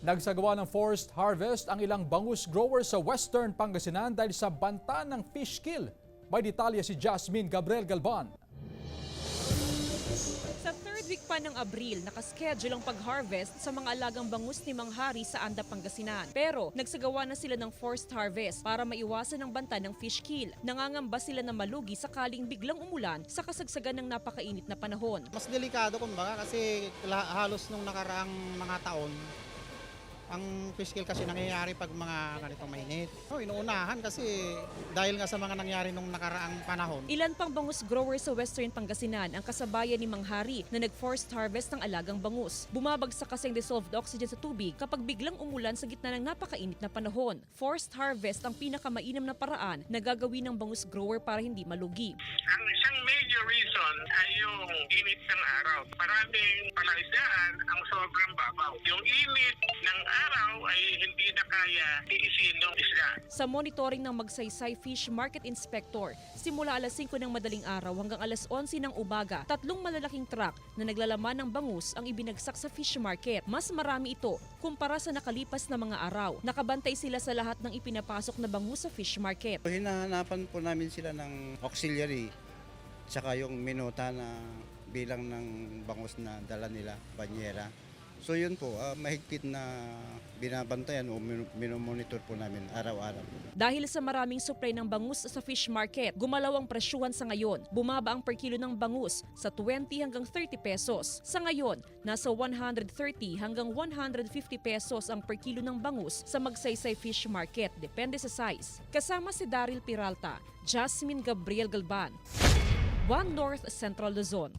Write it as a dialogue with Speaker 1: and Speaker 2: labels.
Speaker 1: Nagsagawa ng forced harvest ang ilang bangus growers sa Western Pangasinan dahil sa banta ng fish kill. May detalye si Jasmine Gabriel Galban.
Speaker 2: Sa third week pa ng Abril, nakaschedule ang pag-harvest sa mga alagang bangus ni Mang Hari sa Anda, Pangasinan. Pero nagsagawa na sila ng forced harvest para maiwasan ang banta ng fish kill. Nangangamba sila na malugi sakaling biglang umulan sa kasagsagan ng napakainit na panahon.
Speaker 3: Mas delikado kumbaga kasi halos nung nakaraang mga taon, ang fish kill kasi nangyayari pag mga ganitong mainit. Inuunahan kasi dahil nga sa mga nangyari nung nakaraang panahon.
Speaker 2: Ilan pang bangus growers sa Western Pangasinan ang kasabayan ni Mang Hari na nag-forced harvest ng alagang bangus. Bumabagsak kasi ang dissolved oxygen sa tubig kapag biglang umulan sa gitna ng napakainit na panahon. Forced harvest ang pinakamainam na paraan na gagawin ng bangus grower para hindi malugi.
Speaker 4: Ang isang major reason ay yung init ng araw. Maraming palaisdaan ang sobrang babaw. Yung init ng araw ay hindi na kaya tiisin ng isda.
Speaker 2: Sa monitoring ng Magsaysay Fish Market Inspector, simula alas 5 ng madaling araw hanggang alas 11 ng umaga, 3 malalaking truck na naglalaman ng bangus ang ibinagsak sa fish market. Mas marami ito kumpara sa nakalipas na mga araw. Nakabantay sila sa lahat ng ipinapasok na bangus sa fish market.
Speaker 5: Hinahanapan po namin sila ng auxiliary, tsaka yung minuta na bilang ng bangus na dala nila, banyera. So yun po, mahigpit na binabantayan o minomonitor po namin araw-araw.
Speaker 2: Dahil sa maraming supply ng bangus sa fish market, gumalaw ang presyuhan sa ngayon. Bumaba ang per kilo ng bangus sa 20 hanggang 30 pesos. Sa ngayon, nasa 130 hanggang 150 pesos ang per kilo ng bangus sa Magsaysay Fish Market, depende sa size. Kasama si Daryl Peralta, Jasmine Gabriel Galban, One North Central Luzon.